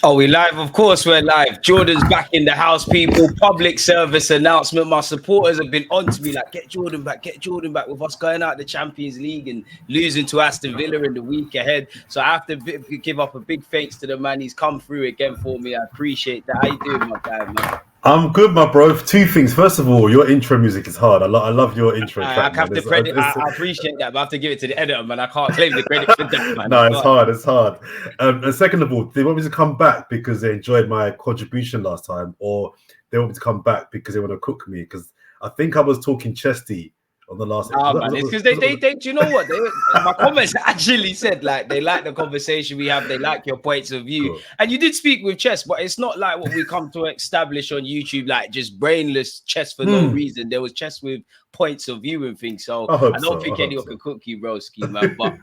Oh, we live? Of course we're live. Jordan's back in the house, people. Public service announcement. My supporters have been on to me like, get Jordan back with us going out the Champions League and losing to Aston Villa in the week ahead. So I have to give up a big thanks to the man. He's come through again for me. I appreciate that. How you doing, my guy, man? I'm good, my bro. Two things. First of all, your intro music is hard. I love your intro track. I have to credit. I appreciate that, but I have to give it to the editor, man. I can't claim the credit for that, man. No, it's hard. And second of all, they want me to come back because they enjoyed my contribution last time, or they want me to come back because they want to cook me. Because I think I was talking chesty on the last. Oh man, it's because they do you know what? My comments actually said like they like the conversation we have, they like your points of view, cool. And you did speak with chess, but it's not like what we come to establish on YouTube, like just brainless chess for no reason. There was chess with points of view and things. So I don't think anyone can cook you, broski, man. But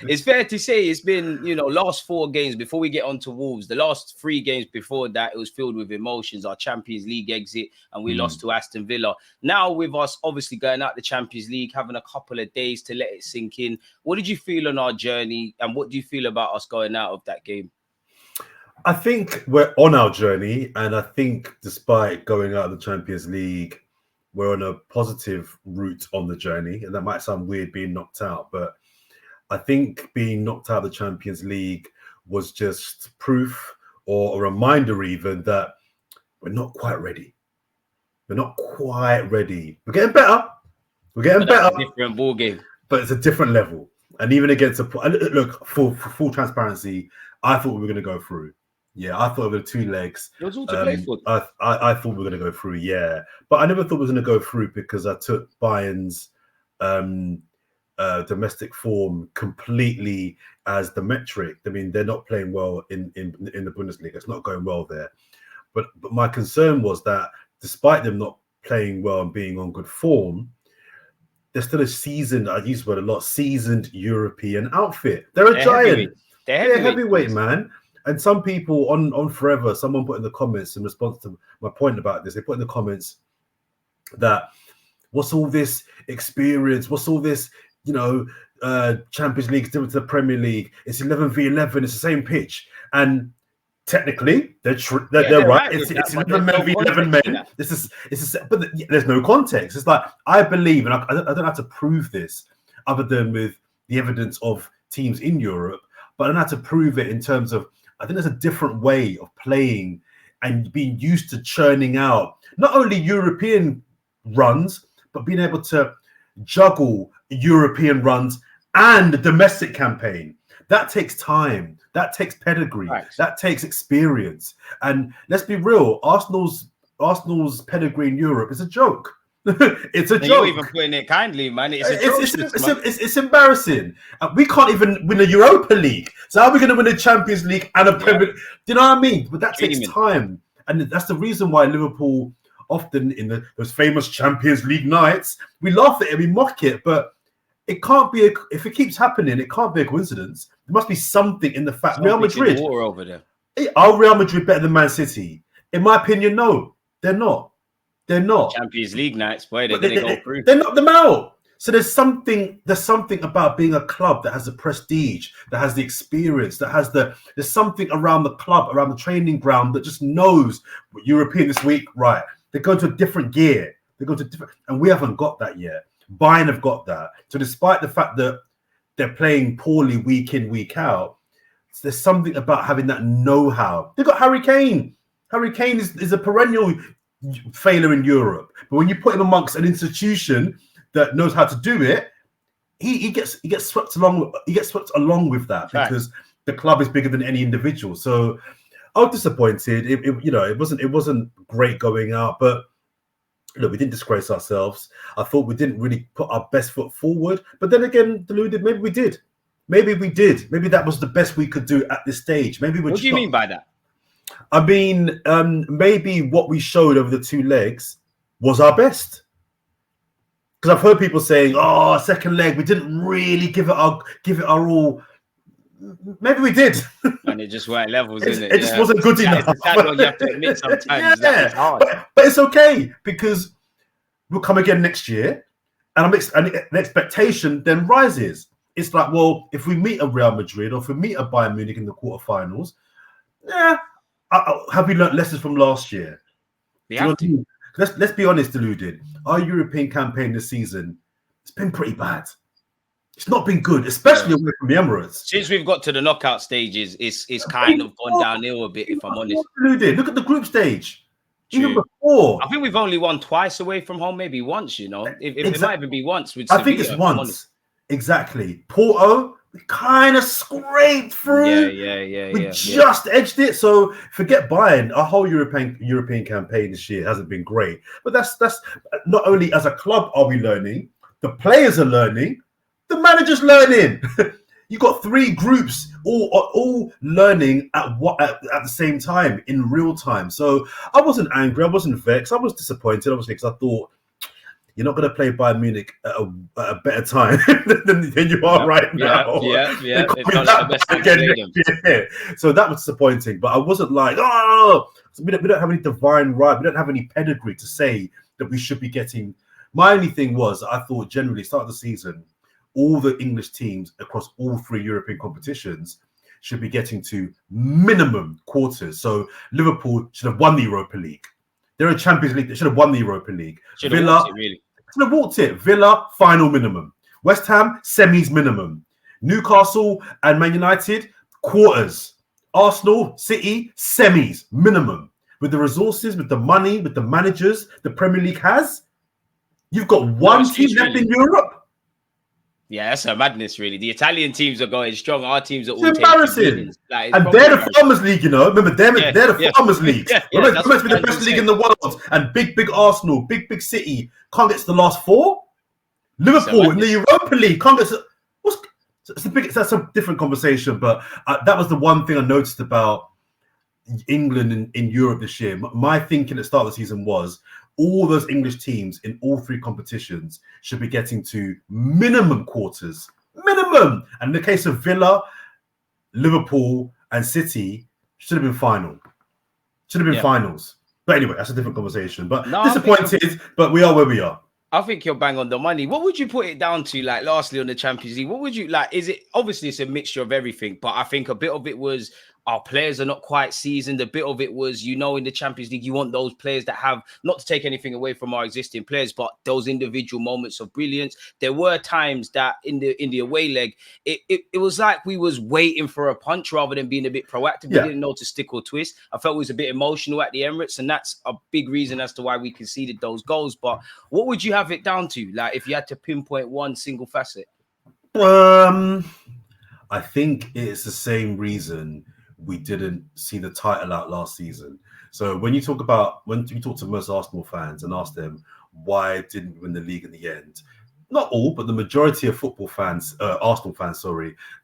it's fair to say it's been, last 4 games before we get on to Wolves. The last 3 games before that, it was filled with emotions. Our Champions League exit, and we lost to Aston Villa. Now with us obviously going out the Champions League, having a couple of days to let it sink in. What did you feel on our journey, and what do you feel about us going out of that game? I think we're on our journey, and I think despite going out of the Champions League, we're on a positive route on the journey. And that might sound weird being knocked out, but I think being knocked out of the Champions League was just proof or a reminder even that we're not quite ready. We're not quite ready. We're getting better. We're getting better. It's a different ball game. But it's a different level. And even against look, for full transparency, I thought we were going to go through. Yeah, I thought we were 2 legs. It was all to play for. I thought we were going to go through, yeah. But I never thought we were going to go through because I took Bayern's domestic form completely as the metric. I mean, they're not playing well in the Bundesliga. It's not going well there. But my concern was that despite them not playing well and being on good form, they're still a seasoned, I use the word a lot, seasoned European outfit. They're a giant. They're heavyweight, man. And some people on Forever, someone put in the comments in response to my point about this, they put in the comments that what's all this experience? What's all this, Champions League different to the Premier League? It's 11v11. It's the same pitch. And technically, they're right. It's 11 men v 11 men. But there's no context. It's like, I believe, and I don't have to prove this other than with the evidence of teams in Europe, but I don't have to prove it in terms of, I think there's a different way of playing and being used to churning out not only European runs, but being able to juggle European runs and the domestic campaign. That takes time. That takes pedigree. Thanks. That takes experience. And let's be real, Arsenal's pedigree in Europe is a joke. It's a joke. You're even putting it kindly, man. It's embarrassing. We can't even win a Europa League. So how are we going to win a Champions League and a Premier League? Do you know what I mean? But that takes time. And that's the reason why Liverpool often in those famous Champions League nights, we laugh at it, we mock it, but it can't be, if it keeps happening, it can't be a coincidence. There must be something in the fact. Real Madrid. Over there. Are Real Madrid better than Man City? In my opinion, no. They're not. They're not. Champions League nights, boy, they're going to go through. They knock them out. So there's something about being a club that has the prestige, that has the experience, there's something around the club, around the training ground that just knows what European this week, right? They go to a different gear. And we haven't got that yet. Bayern have got that. So despite the fact that they're playing poorly week in, week out, there's something about having that know-how. They've got Harry Kane. Harry Kane is a perennial failure in Europe, but when you put him amongst an institution that knows how to do it, he gets swept along. He gets swept along with that because the club is bigger than any individual. So I was disappointed. It wasn't great going out, but look, we didn't disgrace ourselves. I thought we didn't really put our best foot forward, but then again, Deluded, maybe we did. Maybe that was the best we could do at this stage. Maybe what do you mean by that? I mean, maybe what we showed over the 2 legs was our best. Because I've heard people saying, "Oh, second leg, we didn't really give it our all." Maybe we did. And it just weren't levels, isn't it? It just wasn't good enough. It's sad what you have to admit sometimes. That is hard. But it's okay because we'll come again next year, and the expectation then rises. It's like, well, if we meet a Real Madrid or if we meet a Bayern Munich in the quarterfinals, Yeah. Have we learned lessons from last year? They Do you know have what I to. mean? Let's be honest, Deluded. Our European campaign this season, it's been pretty bad. It's not been good, especially away from the Emirates. Since we've got to the knockout stages, it's kind of gone downhill a bit, if I'm honest. Deluded. Look at the group stage. Even True. before. I think we've only won twice away from home, maybe once, you know. If it might even be once with I Sevilla. think it's once. Exactly. Porto, we kind of scraped through. We just edged it. So forget Bayern. Our whole European campaign this year hasn't been great. But that's not only as a club are we learning, the players are learning, the manager's learning. You got 3 groups all learning at the same time in real time. So I wasn't angry, I wasn't vexed, I was disappointed, obviously, because I thought you're not going to play Bayern Munich at a better time than you are right now. Yeah. It's not the best time to play them. So that was disappointing. But I wasn't like, oh, we don't have any divine right. We don't have any pedigree to say that we should be getting. My only thing was, I thought generally, start of the season, all the English teams across all 3 European competitions should be getting to minimum quarters. So Liverpool should have won the Europa League. They're in Champions League. They should have won the Europa League. Villa should have walked it. Villa, final minimum. West Ham, semis minimum. Newcastle and Man United, quarters. Arsenal, City, semis minimum. With the resources, with the money, with the managers the Premier League has, you've got one team left in Europe. Yeah, that's a madness, really. The Italian teams are going strong. Our teams are all embarrassing. And they're the Farmers League, you know. Remember, they're the Farmers League. Remember, it's supposed to be the best league in the world. And big Arsenal, big City can't get to the last 4. Liverpool in the Europa League can't get to... That's a different conversation, but that was the one thing I noticed about England in Europe this year. My thinking at the start of the season was all those English teams in all 3 competitions should be getting to minimum quarters. Minimum! And in the case of Villa, Liverpool, and City, should have been final. Should have been finals. But anyway, that's a different conversation. But disappointed, but we are where we are. I think you're bang on the money. What would you put it down to? Like, lastly, on the Champions League, what would you like? Is it obviously it's a mixture of everything, but I think a bit of it was our players are not quite seasoned. A bit of it was, you know, in the Champions League, you want those players that have, not to take anything away from our existing players, but those individual moments of brilliance. There were times that in the away leg, it was like we was waiting for a punch rather than being a bit proactive. We didn't know to stick or twist. I felt it was a bit emotional at the Emirates, and that's a big reason as to why we conceded those goals. But what would you have it down to? Like, if you had to pinpoint one single facet? I think it's the same reason we didn't see the title out last season. So when you talk to most Arsenal fans and ask them why didn't we win the league in the end, not all, but the majority of football fans, Arsenal fans,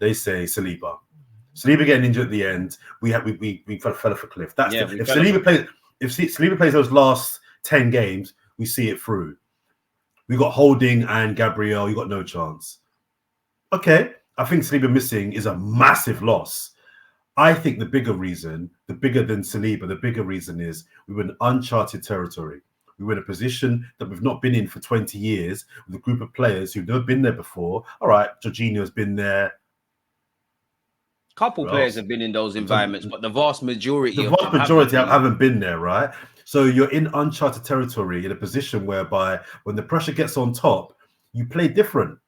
they say Saliba. Saliba getting injured at the end, we fell off a cliff. If Saliba plays those last 10 games, we see it through. We got Holding and Gabriel, you got no chance. Okay, I think Saliba missing is a massive loss. I think the bigger reason, the bigger than Saliba, the bigger reason is we were in uncharted territory. We were in a position that we've not been in for 20 years with a group of players who've never been there before. All right, Jorginho's been there. Couple players have been in those environments, but the vast majority haven't been there, right? So you're in uncharted territory in a position whereby when the pressure gets on top, you play different.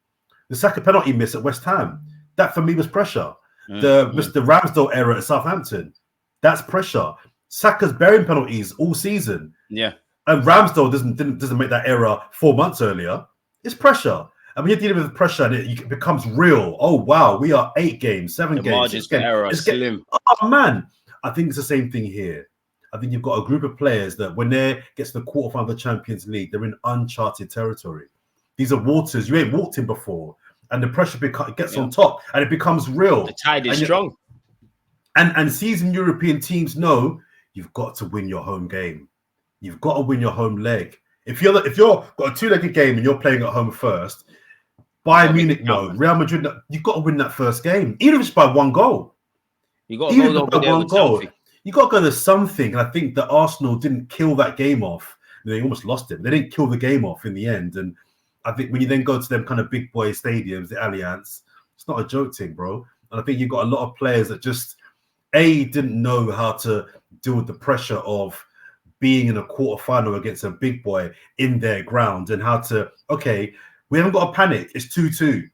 The Saka penalty miss at West Ham, that for me was pressure. The Ramsdale error at Southampton, that's pressure. Saka's bearing penalties all season. Yeah. And Ramsdale doesn't make that error 4 months earlier. It's pressure. And when you're dealing with pressure and it becomes real, oh wow, we are 8 games, 7 games. Margins for error are slim. Oh man, I think it's the same thing here. I think you've got a group of players that when they get to the quarterfinal of the Champions League, they're in uncharted territory. These are waters you ain't walked in before. And the pressure gets on top and it becomes real. The tide is strong. And seasoned European teams know you've got to win your home game. You've got to win your home leg. If you're got a 2-legged game and you're playing at home first, Bayern Munich Real Madrid, you've got to win that first game, even if it's by 1 goal. You got to go over there with something. You got to go to something. And I think that Arsenal didn't kill that game off. They almost lost it. They didn't kill the game off in the end. And I think when you then go to them kind of big boy stadiums, the Allianz, it's not a joke thing, bro. And I think you've got a lot of players that just didn't know how to deal with the pressure of being in a quarterfinal against a big boy in their ground, and how to, okay, we haven't got to panic. It's 2-2.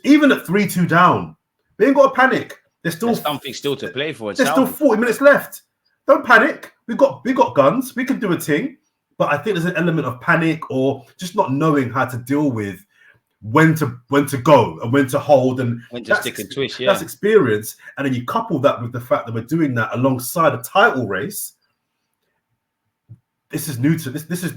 Even at 3-2 down, we ain't got to panic. There's something still to play for. There's still 40 minutes left. Don't panic. We got guns. We can do a thing. But I think there's an element of panic or just not knowing how to deal with when to go and when to hold, and when to stick and twist. That's experience. And then you couple that with the fact that we're doing that alongside a title race. This is new to this is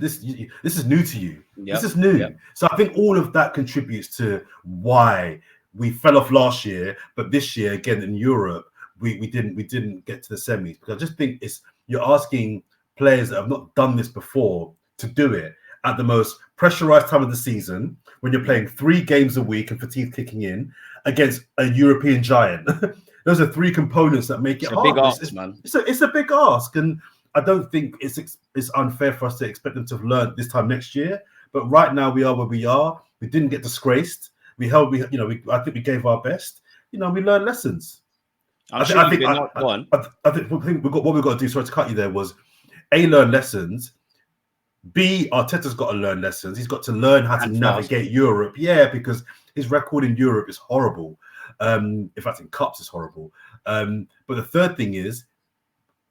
new to you. This is new. So I think all of that contributes to why we fell off last year, but this year again in Europe we didn't get to the semis, because I just think you're asking players that have not done this before to do it at the most pressurized time of the season, when you're playing 3 games a week and fatigue kicking in against a European giant. Those are 3 components that make it hard. Big ask, man. It's a big ask, and I don't think it's unfair for us to expect them to have learned this time next year. But right now we are where we are. We didn't get disgraced. I think we gave our best. We learned lessons. I think what we've got to do. Sorry to cut you there. Was A, learn lessons. B, Arteta's got to learn lessons. He's got to learn how to navigate Europe. Yeah, because his record in Europe is horrible. In fact, in cups is horrible. But the third thing is,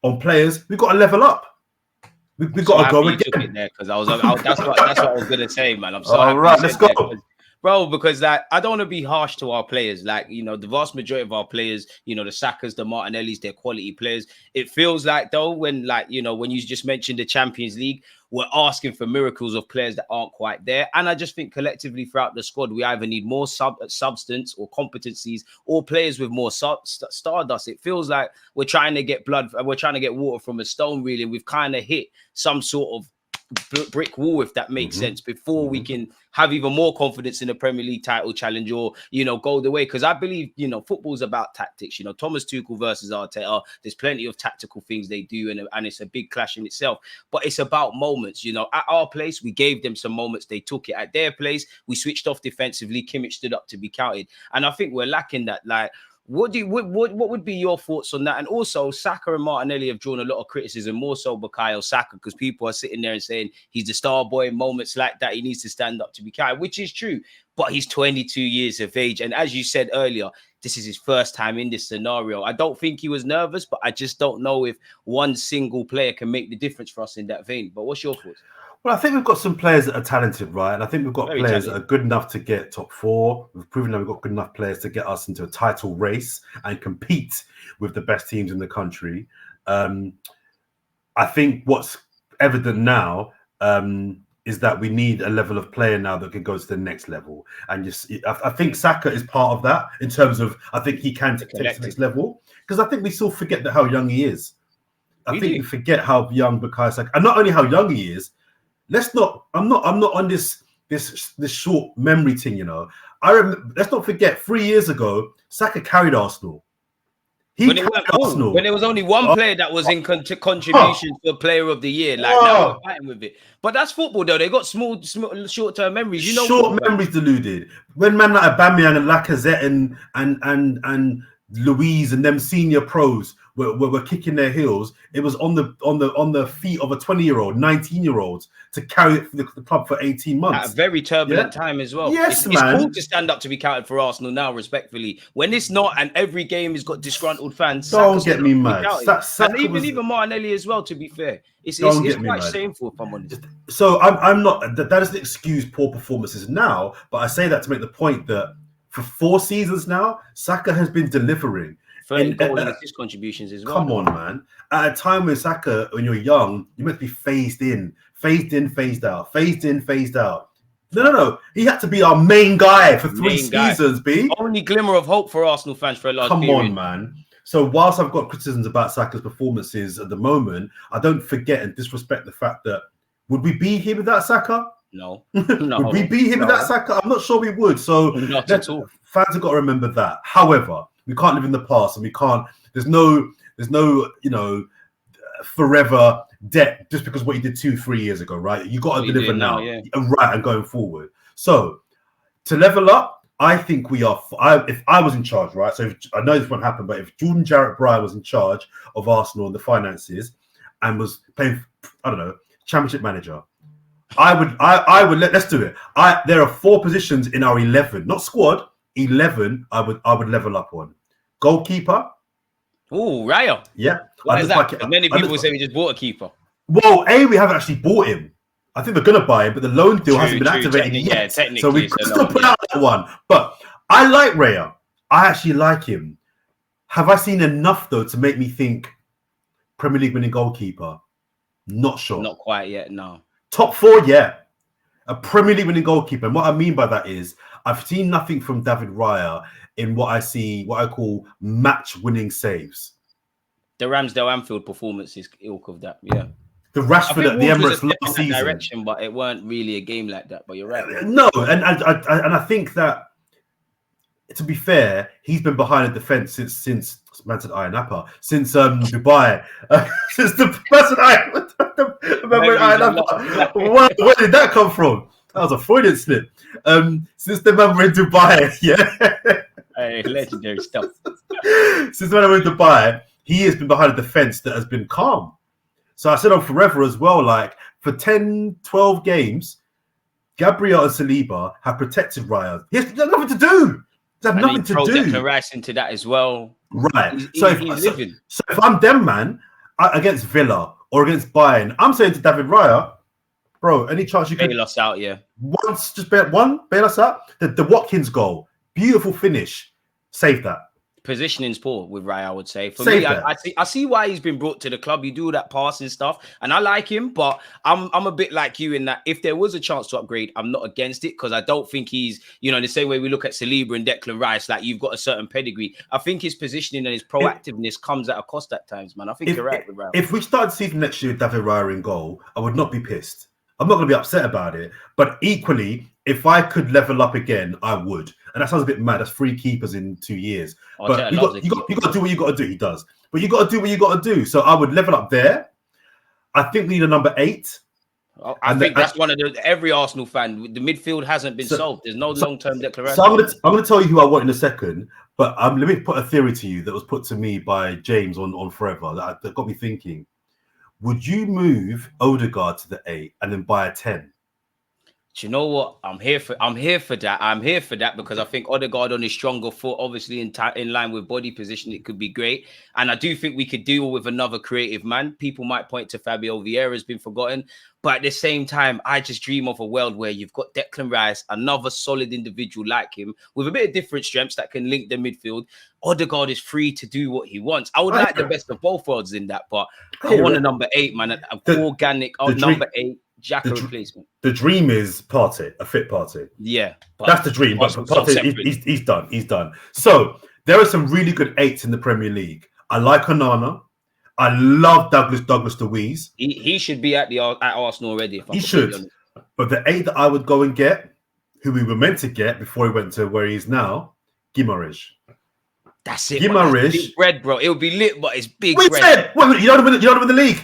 on players, we've got to level up. We've got to go again. Because that's what I was gonna say, man. I'm sorry. All right, let's go. Bro, because I don't want to be harsh to our players. The vast majority of our players, the Sakas, the Martinellis, they're quality players. It feels like, though, when you just mentioned the Champions League, we're asking for miracles of players that aren't quite there. And I just think collectively throughout the squad, we either need more substance or competencies, or players with more stardust. It feels like we're trying to get water from a stone, really. And we've kind of hit some sort of brick wall, if that makes sense, before we can have even more confidence in the Premier League title challenge, or go the way. Because I believe football's about tactics. Thomas Tuchel versus Arteta, there's plenty of tactical things they do, and it's a big clash in itself, but it's about moments. At our place, we gave them some moments, they took it. At their place, we switched off defensively, Kimmich stood up to be counted, and I think we're lacking that. What would be your thoughts on that? And also, Saka and Martinelli have drawn a lot of criticism, more so Bukayo Saka, because people are sitting there and saying he's the star boy. Moments like that, he needs to stand up to be counted, which is true. But he's 22 years of age, and as you said earlier, this is his first time in this scenario. I don't think he was nervous, but I just don't know if one single player can make the difference for us in that vein. But what's your thoughts? Well, I think we've got some players that are talented, right? And I think we've got players that are good enough to get top 4. We've proven that we've got good enough players to get us into a title race and compete with the best teams in the country. I think what's evident now is that we need a level of player now that can go to the next level. And I think Saka is part of that, in terms of, I think he can take to the next level, because I think we still forget how young he is. I think we forget how young Bukayo Saka, and not only how young he is. I'm not on this short memory thing, let's not forget 3 years ago, Saka carried Arsenal. When there was only one player that was in contribution for Player of the Year. Now we're fighting with it. But that's football, though. They got small short-term memories. Short memories, Deluded. When man like Aubameyang and Lacazette and Louise and them senior pros were kicking their heels, it was on the feet of a 20-year-old, 19-year-old to carry it for the club for 18 months. At a very turbulent time as well. Yes, it's cool to stand up to be counted for Arsenal now, respectfully. When it's not, and every game has got disgruntled fans. Don't get me mad. And even Martinelli as well, to be fair. It's quite shameful, if I'm honest. So I'm not, that doesn't excuse poor performances now, but I say that to make the point that for 4 seasons now, Saka has been delivering. 30 goal and assist contributions as well. Come on, man. At a time when Saka, when you're young, you meant to be phased in, phased out, phased in, phased out. No. He had to be our main guy for 3 seasons, B. Only glimmer of hope for Arsenal fans for a large period. Come on, man. So whilst I've got criticisms about Saka's performances at the moment, I don't forget and disrespect the fact that, would we be here without Saka? No. Would we be here without Saka? I'm not sure we would. So not at all. Fans have got to remember that. However, we can't live in the past, and we can't. There's no forever debt just because what you did 2-3 years ago, right? You got to deliver now, right, and going forward. So to level up, I think we are. If I was in charge, right? So I know this won't happen, but if Jordan Jarrett-Bryan was in charge of Arsenal and the finances and was playing, I don't know, championship manager, I would let's do it. There are 4 positions in our 11, not squad, 11. I would level up on goalkeeper. Oh, Raya. Yeah. Why is that? Many people say we just bought a keeper. Well, we haven't actually bought him. I think we're going to buy him, but the loan deal hasn't been activated yet. Yeah, technically. So we could still put out that one. But I like Raya. I actually like him. Have I seen enough, though, to make me think Premier League winning goalkeeper? Not sure. Not quite yet, no. Top 4, yeah. A Premier League winning goalkeeper. And what I mean by that is I've seen nothing from David Raya in what I call match-winning saves. The Ramsdale Anfield performance is ilk of that, yeah. The Rashford at the Emirates last season. Direction, but it weren't really a game like that. But you're right. No, and I think that, to be fair, he's been behind the defence since man said Iron Appa, since Dubai, since the person remember Iron Appa. Where did that come from? That was a Freudian slip. Since the man were in Dubai, yeah. Hey, legendary stuff. Since when I went to Dubai, he has been behind a defence that has been calm. So I said on Forever as well, like for 10, 12 games, Gabriel and Saliba have protected Raya. He has nothing to do. They have nothing to do. Declan Rice into that as well. Right. So if I'm them, man, against Villa or against Bayern, I'm saying to David Raya, bro, any chance you can bail us out, yeah. Once, just bail us out. The Watkins goal, beautiful finish. Save that. Positioning's poor with Raya, I would say. For me, I see why he's been brought to the club. You do all that passing stuff, and I like him, but I'm a bit like you in that if there was a chance to upgrade, I'm not against it because I don't think he's, the same way we look at Saliba and Declan Rice, like you've got a certain pedigree. I think his positioning and his proactiveness comes at a cost at times, man. I think you're right with Raya. If we started season next year with David Raya in goal, I would not be pissed. I'm not going to be upset about it, but equally, if I could level up again, I would. And that sounds a bit mad. That's 3 keepers in 2 years. But you got to do what you got to do. He does. But you got to do what you got to do. So I would level up there. I think we need a number 8. I think that's one of every Arsenal fan. The midfield hasn't been solved. There's no long-term declaration. So I'm going to tell you who I want in a second. But let me put a theory to you that was put to me by James on Forever that got me thinking. Would you move Odegaard to the 8 and then buy a 10? Do you know what? I'm here for that. I'm here for that because I think Odegaard on his stronger foot, obviously in line with body position, it could be great. And I do think we could deal with another creative man. People might point to Fabio Vieira has been forgotten. But at the same time, I just dream of a world where you've got Declan Rice, another solid individual like him, with a bit of different strengths that can link the midfield. Odegaard is free to do what he wants. I would like the best of both worlds in that, but I want a number 8, man, an organic number 8. Xhaka replacement. The dream is Partey, a fit Partey. Yeah, that's the dream. But Partey, he's done. He's done. So there are some really good 8s in the Premier League. I like Onana. I love Douglas Luiz. He should be at Arsenal already. He should. But the 8 that I would go and get, who we were meant to get before he went to where he is now, Guimaraes. That's it. Guimaraes. Big bread, bro. It would be lit, but it's big bread. Wait, you don't win the league.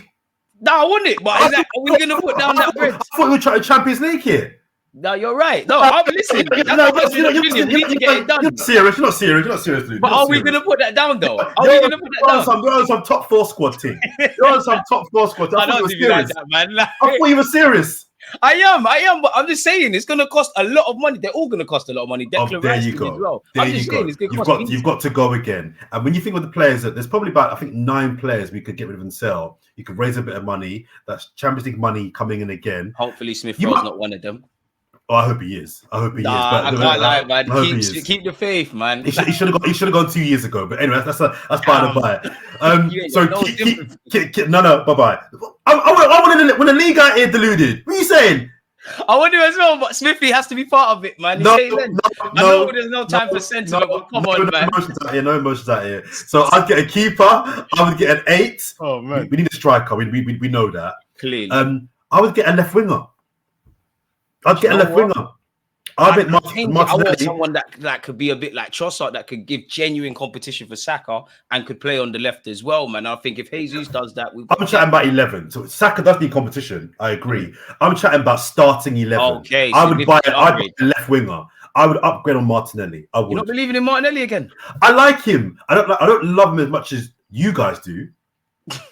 No, I want it, but are we going to put down that bread? I thought we were trying to Champions League here. No, you're right. No, I'm listening. We need to get it done. You're not serious, dude. But are we going to put that down, though? Are we going to put that down? You're on some top 4 squad team. You're on some top 4 squad team. I thought you were serious. I thought you were serious. I am, but I'm just saying it's going to cost a lot of money. They're all going to cost a lot of money. There you go. As well. I'm just saying it's going to cost. You've got to go again. And when you think of the players, that there's probably about 9 players we could get rid of and sell. You could raise a bit of money. That's Champions League money coming in again. Hopefully, Smith Rowe's not one of them. Oh, I hope he is. But I can't lie, man. Keep the faith, man. He should have gone 2 years ago. But anyway, that's by the by. No, bye bye. I want to win a league out here, Deluded. What are you saying? I want to as well, but Smithy has to be part of it, man. I know there's no time for sentiment, but come on, man. No emotions out here. So I'd get a keeper. I would get an 8. Oh man, we need a striker. We know that clearly. I would get a left winger. I'd get a left winger. I want someone that could be a bit like Trossard, that could give genuine competition for Saka and could play on the left as well, man. I think if Jesus does that, I'm chatting about 11. So Saka does need competition. I agree. I'm chatting about starting 11. Okay, I would buy a left winger. I would upgrade on Martinelli. I would. You're not believing in Martinelli again? I like him. I don't love him as much as you guys do,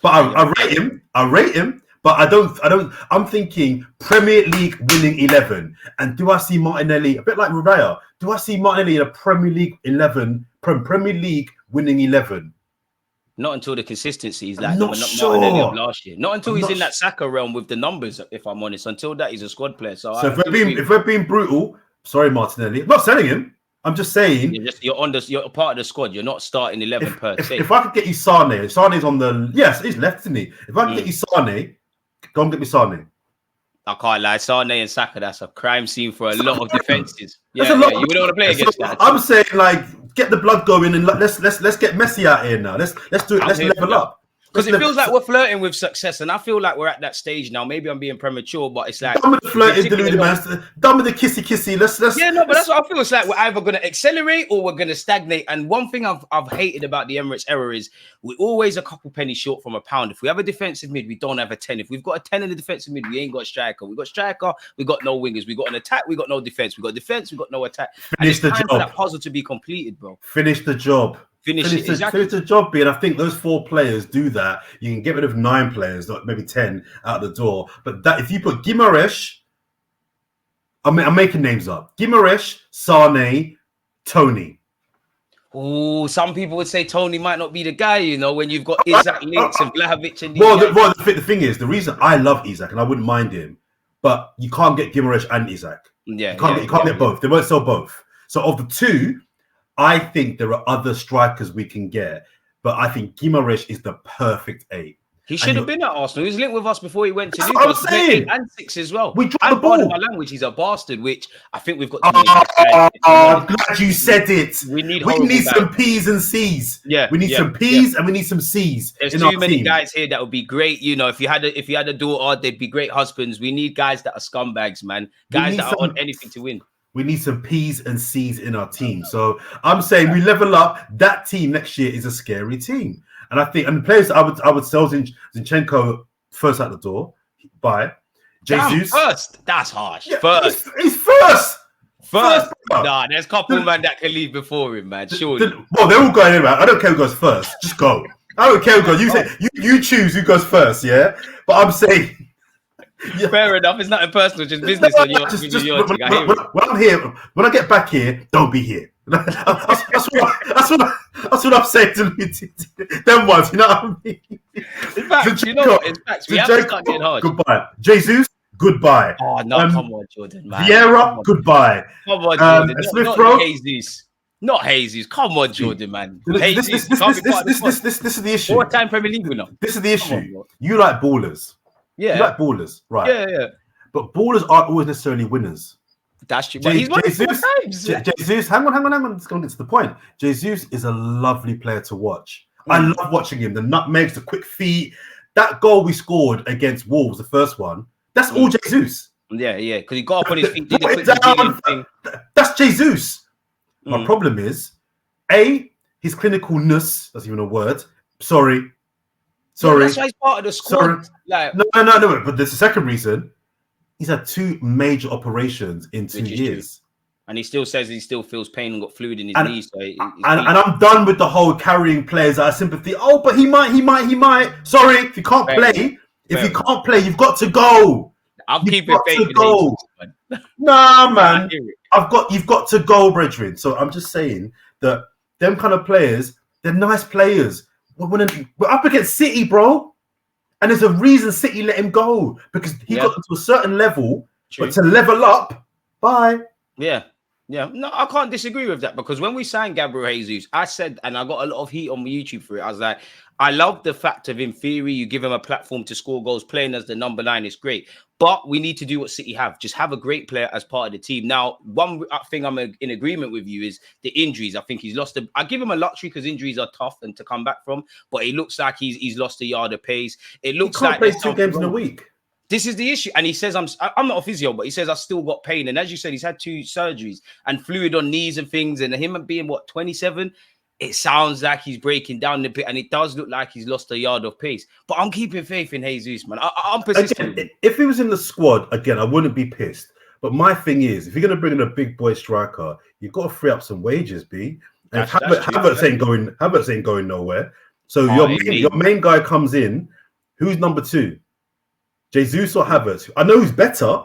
but I rate him. I rate him, but I don't. I'm thinking Premier League winning 11, and do I see Martinelli a bit like Raya? Do I see Martinelli in a Premier League 11, Premier League winning 11? Not until the consistency is like not sure. Martinelli of last year. Not until he's in that Saka realm with the numbers, if I'm honest. Until that, he's a squad player. So if we're being brutal, sorry, Martinelli. I'm not selling him. I'm just saying you're part of the squad. You're not starting 11 per se. If I could get you Sane's on the he's left, isn't he? If I could get you Sane, go and get me Sane. I can't lie. Sane and Saka, that's a crime scene for a lot of defenses. You wouldn't want to play against that. I'm saying, like, get the blood going and let's get Messi out here now. Let's do it. Let's level up. Because it feels like we're flirting with success, and I feel like we're at that stage now. Maybe I'm being premature, but it's like done with the flirting, deluded, man. Done with the kissy. Let's. Yeah, no, but that's what I feel. It's like we're either going to accelerate or we're going to stagnate. And one thing I've hated about the Emirates era is we're always a couple pennies short from a pound. If we have a defensive mid, we don't have a 10. If we've got a 10 in the defensive mid, we ain't got a striker. We got striker, we got no wingers. We got an attack, we got no defense. We got defense, we got no attack. Finish the job. For that puzzle to be completed, bro. Finish the job. Finish the job, B. And I think those 4 players do that. You can get rid of 9 players, not maybe 10 out the door. But that if you put Guimaraes, I'm making names up. Guimaraes, Sane, Tony. Oh, some people would say Tony might not be the guy, you know, when you've got Isaac Links and Vlahovic and the thing is, the reason I love Isaac and I wouldn't mind him, but you can't get Guimaraes and Isaac. You can't get both. They won't sell both. So of the 2, I think there are other strikers we can get, but I think Guimaraes is the perfect 8. He should have been at Arsenal. He was linked with us before he went to Newcastle. 8 and 6 as well. We dropped the ball. Part of my language, he's a bastard, which I think we've got to I'm glad you said it. We need some P's and C's. Yeah. We need some P's and we need some C's. There's too many guys here that would be great. You know, if you had a daughter, they'd be great husbands. We need guys that are scumbags, man. Guys that are on anything to win. We need some P's and C's in our team. So I'm saying we level up. That team next year is a scary team. And I think, and the players I would sell Zinchenko first out the door. Buy Jesus first. That's harsh. Yeah, first, he's first. Nah, there's a couple man that can leave before him, man. Surely. Well, they're all going in. I don't care who goes first. Just go. I don't care who goes. You say you choose who goes first. Yeah, but I'm saying. Yeah. Fair enough. It's not impersonal, just business on your. When I'm here, when I get back here, don't be here. That's what I'm saying to them ones. You know what I mean? In fact, you know what? In fact, we have to start getting hard. Goodbye, Jesus. Goodbye. Oh no! Come on, Jordan. Man. Vieira. Goodbye. Come on, Jordan. Smith-Rowe. Not Jesus. Come on, Jordan, man. This is the issue. 4-time Premier League winner. This is the issue. You like ballers. Yeah. You like ballers, right? Yeah. But ballers aren't always necessarily winners. That's true. But he's won 4 times. Jesus, hang on. Let's go get to the point. Jesus is a lovely player to watch. I love watching him. The nutmegs, the quick feet. That goal we scored against Wolves, the first one, that's all Jesus. Yeah. Because he got up on his feet, did the quick thing. That's Jesus. My problem is, his clinicalness, that's even a word. Sorry. Yeah, that's why he's part of the squad. Like, no. But there's a second reason. He's had 2 major operations in 2 years. True. And he still says he still feels pain and got fluid in his knees. So and I'm done with the whole carrying players out of sympathy. Oh, but he might. Sorry, if you can't play, you've got to go. I'm keeping faith in Jesus, man. Nah, man. You've got to go, brethren. So I'm just saying that them kind of players, they're nice players. We're up against City, bro. And there's a reason City let him go. Because he got to a certain level. True. But to level up, bye. Yeah. No, I can't disagree with that. Because when we signed Gabriel Jesus, I said, and I got a lot of heat on my YouTube for it. I was like, I love the fact of, in theory, you give him a platform to score goals. Playing as the number 9 is great. But we need to do what City have. Just have a great player as part of the team. Now, one thing I'm in agreement with you is the injuries. I think he's lost. I give him a luxury because injuries are tough and to come back from. But it looks like he's lost a yard of pace. It looks like he can't play 2 games in a week. This is the issue. And he says, I'm not a physio, but he says, I've still got pain. And as you said, he's had 2 surgeries and fluid on knees and things. And him being, 27? It sounds like he's breaking down a bit, and it does look like he's lost a yard of pace. But I'm keeping faith in Jesus, man. I'm persistent. Again, if he was in the squad, again, I wouldn't be pissed. But my thing is, if you're going to bring in a big boy striker, you've got to free up some wages, B. And if Havertz ain't going nowhere. So your main guy comes in. Who's number 2? Jesus or Havertz? I know who's better,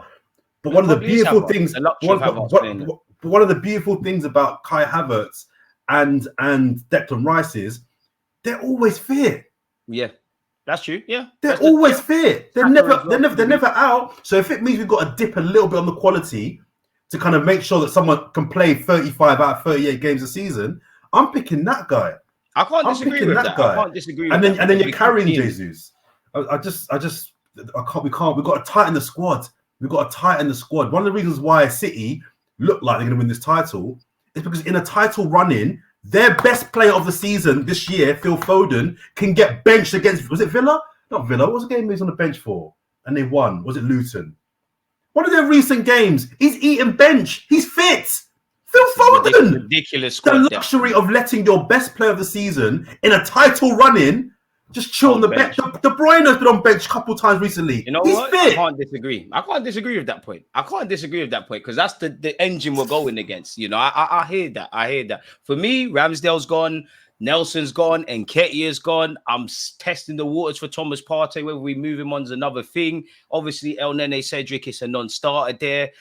but one of the beautiful things, one of the beautiful things about Kai Havertz and Declan Rice is they're always fit. Yeah, that's true. Yeah, they're always fit. They're never out. So if it means we've got to dip a little bit on the quality to kind of make sure that someone can play 35 out of 38 games a season, I'm picking that guy. I can't disagree with that. I can't disagree with that. And then you're carrying Jesus. I can't. We've got to tighten the squad. We've got to tighten the squad. One of the reasons why City look like they're going to win this title is because in a title run-in, their best player of the season this year, Phil Foden, can get benched against, was it Villa? Not Villa. What was the game he was on the bench for? And they won. Was it Luton? One of their recent games, he's eating bench. He's fit. Phil Foden. Ridiculous squad. The luxury of letting your best player of the season in a title run-in just chill on the bench. De Bruyne has been on bench a couple times recently. You know what? Fit. I can't disagree with that point. Because that's the engine we're going against. You know, I hear that. For me, Ramsdale's gone, Nelson's gone, and Nketiah's gone. I'm testing the waters for Thomas Partey. Whether we move him on is another thing. Obviously, El Nene Cedric is a non-starter there.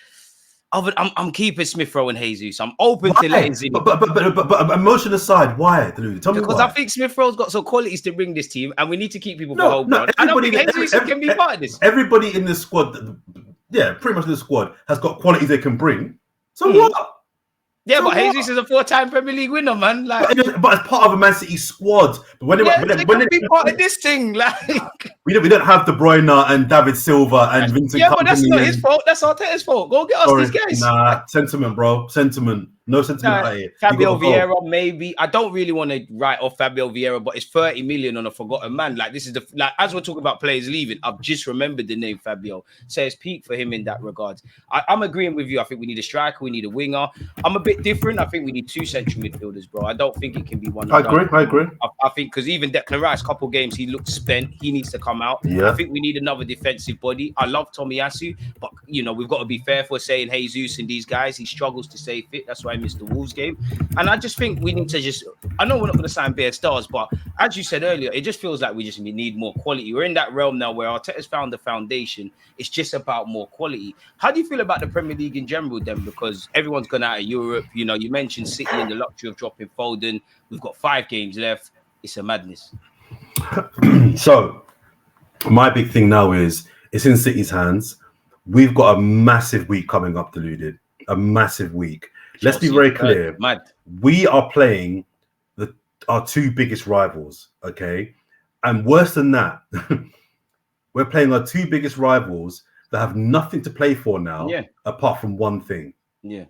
I'm keeping Smith Rowe and Jesus. I'm open to letting him. But emotion aside, why? Tell me because why. I think Smith Rowe's got some qualities to bring this team, and we need to keep people for home ground. I don't think Jesus can be part of this. Everybody in this squad, pretty much in the squad has got qualities they can bring. So what? Yeah, but Jesus is a 4-time Premier League winner, man. Like, but as part of a Man City squad. But when they be part of this thing, like we don't have De Bruyne and David Silva and Vincent. Yeah, but that's not his fault. That's Arteta's fault. Go get us these guys. Nah, sentiment, bro. Sentiment. No sentiment out here. Fabio Vieira, maybe. I don't really want to write off Fabio Vieira, but it's 30 million on a forgotten man. Like, this is as we're talking about players leaving, I've just remembered the name Fabio. So it's peak for him in that regard. I'm agreeing with you. I think we need a striker, we need a winger. I'm a bit different. I think we need 2 central midfielders, bro. I don't think it can be one. I agree. I think because even Declan Rice, couple games, he looks spent. He needs to come out. Yeah. I think we need another defensive body. I love Tomiyasu, but you know, we've got to be fair for saying Jesus and these guys. He struggles to stay fit. That's why I missed the Wolves game. And I just think we need to I know we're not going to sign bare stars, but as you said earlier, it just feels like we need more quality. We're in that realm now where Arteta's found the foundation. It's just about more quality. How do you feel about the Premier League in general then? Because everyone's gone out of Europe. You know, you mentioned City and the luxury of dropping Foden. We've got 5 games left. It's a madness. So my big thing now is it's in City's hands. We've got a massive week coming up, Deluded. A massive week. Let's be very clear. We are playing our 2 biggest rivals, okay? And worse than that, we're playing our 2 biggest rivals that have nothing to play for now, apart from one thing. Yeah.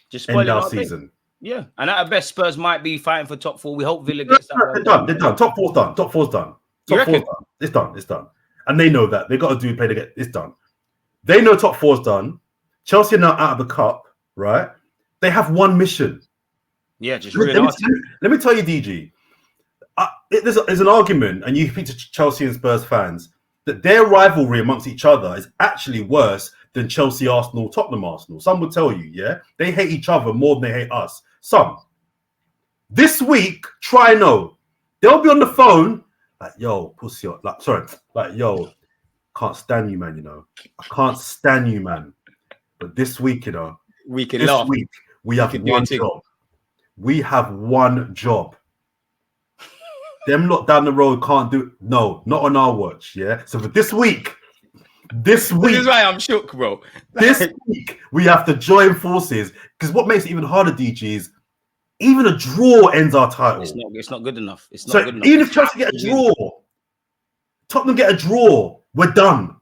Just end our season. Yeah. And at best, Spurs might be fighting for top 4. We hope Villa gets that. They're done. Top 4's done. Top 4's done. It's done. And they know that. They got to play to get it's done. They know top 4's done. Chelsea are now out of the cup, right? They have one mission. Yeah, just let me tell you, DG. There's an argument, and you speak to Chelsea and Spurs fans, that their rivalry amongst each other is actually worse than Chelsea, Arsenal, Tottenham, Arsenal. Some will tell you, they hate each other more than they hate us. Some. This week, try no. They'll be on the phone like, yo, pussy, yo, can't stand you, man. You know, I can't stand you, man. But this week, you know, we have one job. We have one job. Them lot down the road can't do it. No, not on our watch. Yeah. So for this week. This is why I'm shook, bro. This week we have to join forces because what makes it even harder, DG, is even a draw ends our title. It's not good enough. It's not so good enough. Even if Chelsea get a draw, Tottenham get a draw, we're done.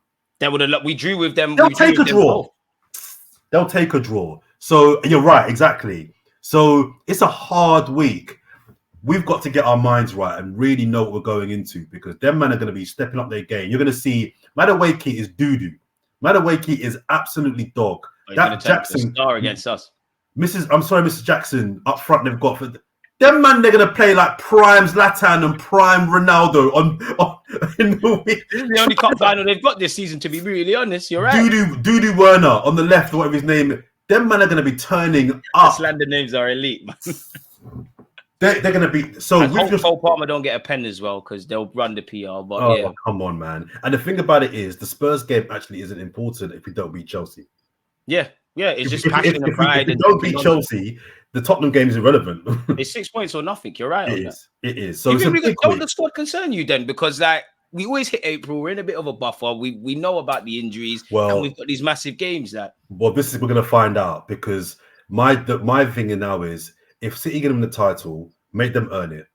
We drew with them. They'll take a draw. They'll take a draw. So you're right, exactly. So it's a hard week. We've got to get our minds right and really know what we're going into because them men are going to be stepping up their game. You're going to see Madueke is doo-doo. Madueke is absolutely dog. That Jackson star against us. Mrs. Jackson up front. They've got Them man, they're gonna play like prime Zlatan and prime Ronaldo on in the week. This is the only cup final they've got this season, to be really honest. You're right. Dudu Werner on the left, whatever his name is. Them man are gonna be turning The up. slander names are elite, man. They're gonna be so. I hope Cole Palmer don't get a pen as well because they'll run the PR. But yeah, come on, man. And the thing about it is, the Spurs game actually isn't important if we don't beat Chelsea. Yeah, it's just passion and pride. If we don't beat Chelsea, the Tottenham game is irrelevant. It's 6 points or nothing. You're right. It is. So don't the squad concern you then? Because like we always hit April, we're in a bit of a buffer. We know about the injuries, and we've got these massive games that. Well, we're gonna find out because my thing now is if City get them the title, make them earn it.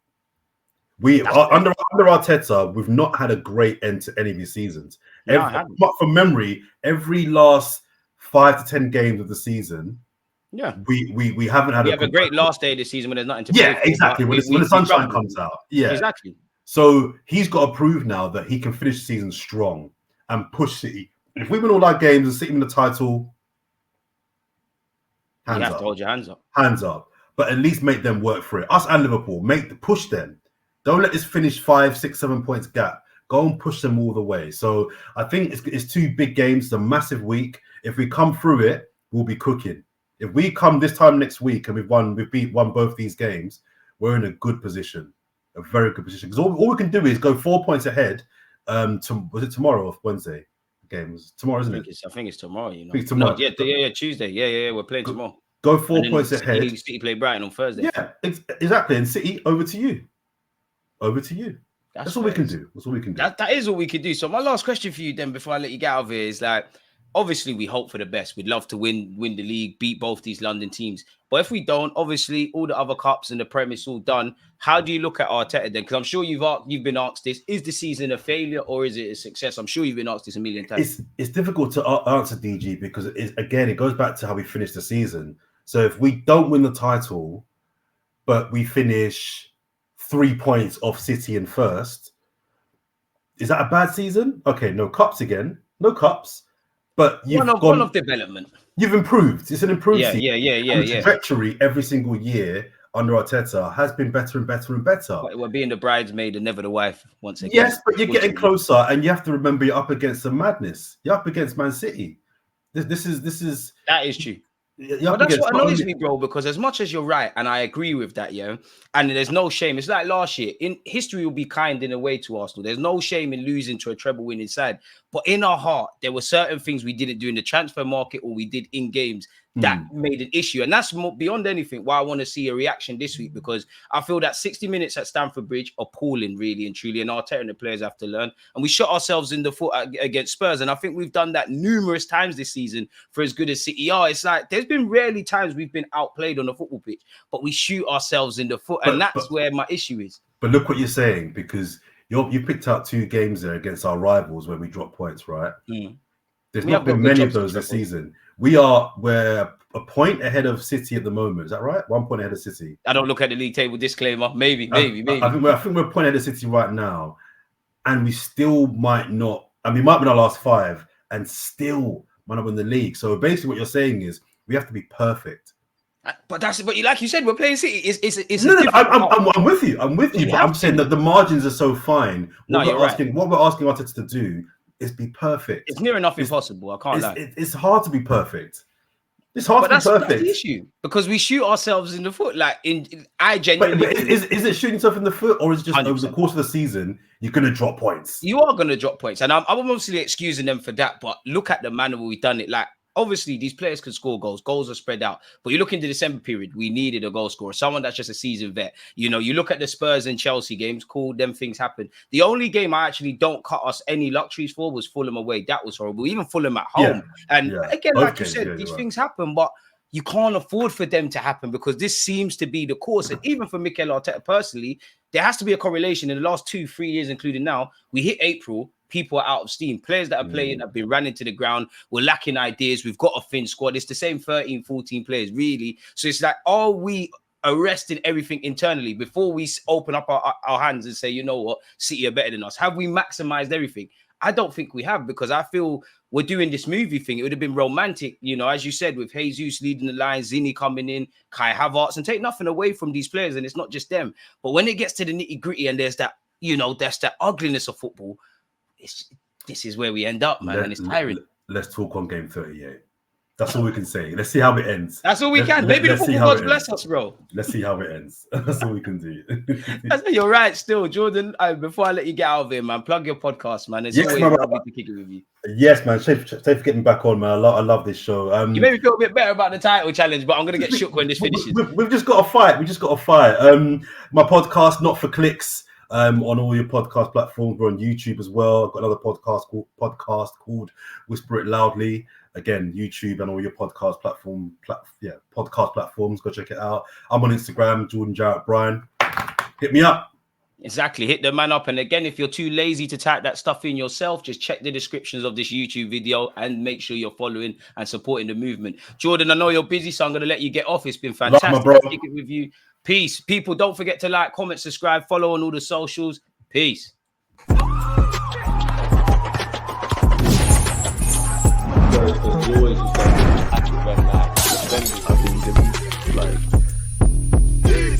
Under Arteta, we've not had a great end to any of these seasons. From memory, every last 5 to 10 games of the season, we haven't had. We have a great last day of the season when there's nothing to play for, exactly. When the sunshine comes out, exactly. So he's got to prove now that he can finish the season strong and push City. If we win all our games and City win the title, you have to hold your hands up. Hands up. But at least make them work for it. Us and Liverpool, push them. Don't let this finish 5, 6, 7 points gap. Go and push them all the way. So I think it's 2 big games. It's a massive week. If we come through it, we'll be cooking. If we come this time next week and we've won both these games, we're in a good position, a very good position. Because all we can do is go 4 points ahead. Was it tomorrow or Wednesday? The game was tomorrow, isn't it? I think it's tomorrow. You know, it's tomorrow. No, Tuesday. Yeah. We're playing tomorrow. Go 4 points ahead. City play Brighton on Thursday. Yeah, exactly. And City over to you. That's all we can do. That's all we can do. That is all we can do. So my last question for you then, before I let you get out of here, is like, obviously we hope for the best. We'd love to win the league, beat both these London teams. But if we don't, obviously all the other cups and the Prem is all done. How do you look at Arteta then? Because I'm sure you've been asked this: is the season a failure or is it a success? I'm sure you've been asked this a million times. It's difficult to answer, DG, because it goes back to how we finished the season. So if we don't win the title, but we finish 3 points off City in first, is that a bad season? Okay, no cups again, no cups, but you've one of development. You've improved. It's an improved season. Yeah. The trajectory every single year under Arteta has been better and better and better. But we're being the bridesmaid and never the wife once again. Yes, but you're getting closer, and you have to remember you're up against some madness. You're up against Man City. This is that is true. But that's what annoys me, bro, because as much as you're right, and I agree with that, and there's no shame. It's like last year. In history will be kind in a way to Arsenal. There's no shame in losing to a treble winning side. But in our heart, there were certain things we didn't do in the transfer market or we did in games that made an issue. And that's beyond anything why I want to see a reaction this week, because I feel that 60 minutes at Stamford Bridge appalling, really and truly. And Arteta and the players have to learn. And we shot ourselves in the foot against Spurs. And I think we've done that numerous times this season for as good as City are. It's like there's been rarely times we've been outplayed on a football pitch, but we shoot ourselves in the foot. And that's where my issue is. But look what you're saying, because you picked out 2 games there against our rivals where we dropped points, right? There's not been many of those this season. We're a point ahead of City at the moment. Is that right? 1 point ahead of City. I don't look at the league table. Disclaimer. Maybe. I think we're a point ahead of City right now, and we still might not. I mean, might win our last 5 and still might not win the league. So basically, what you're saying is we have to be perfect. But like you said, we're playing City. I'm with you. But I'm saying that the margins are so fine. What we're asking Arteta to do is be perfect. It's near enough impossible. I can't lie. It's hard to be perfect. It's hard to be perfect. That's the issue, because we shoot ourselves in the foot. I genuinely. But is it shooting yourself in the foot, or is it just 100%. Over the course of the season you're going to drop points? You are going to drop points, and I'm obviously excusing them for that. But look at the manner we've done it. Obviously, these players can score goals. Goals are spread out. But you look into the December period, we needed a goal scorer, someone that's just a seasoned vet. You look at the Spurs and Chelsea games, cool, them things happen. The only game I actually don't cut us any luxuries for was Fulham away. That was horrible. Even Fulham at home. Again, like you said, these things happen, but you can't afford for them to happen, because this seems to be the course. And even for Mikel Arteta personally, there has to be a correlation. In the last 2-3 years, including now, we hit April, people are out of steam. Players that are playing have been ran into the ground. We're lacking ideas. We've got a thin squad. It's the same 13, 14 players, really. So it's like, are we arresting everything internally before we open up our hands and say, you know what, City are better than us? Have we maximized everything? I don't think we have, because I feel we're doing this movie thing. It would have been romantic, you know, as you said, with Jesus leading the line, Zinni coming in, Kai Havertz, and take nothing away from these players, and it's not just them. But when it gets to the nitty gritty and there's that, you know, that's that ugliness of football, this is where we end up, man, and it's tiring. Let's talk on game 38. That's all we can say. Let's see how it ends. That's all we can. Maybe the football gods bless us, bro. Let's see how it ends. That's all we can do. You're right. Still, Jordan. Before I let you get out of here, man, plug your podcast, man. It's always lovely to kick it with you. Yes, man. Safe for getting back on, man. I love this show. You made me feel a bit better about the title challenge, but I'm gonna get shook when this finishes. We've just got to fight. My podcast, Not for Clicks. On all your podcast platforms. We're on YouTube as well. I've got another podcast called Whisper It Loudly. Again, YouTube and all your podcast podcast platforms. Go check it out. I'm on Instagram, Jordan Jarrett-Bryan. Hit me up. Exactly. Hit the man up. And again, if you're too lazy to type that stuff in yourself, just check the descriptions of this YouTube video and make sure you're following and supporting the movement. Jordan, I know you're busy, so I'm going to let you get off. It's been fantastic to kick it with you. Peace. People, don't forget to like, comment, subscribe, follow on all the socials. Peace. Always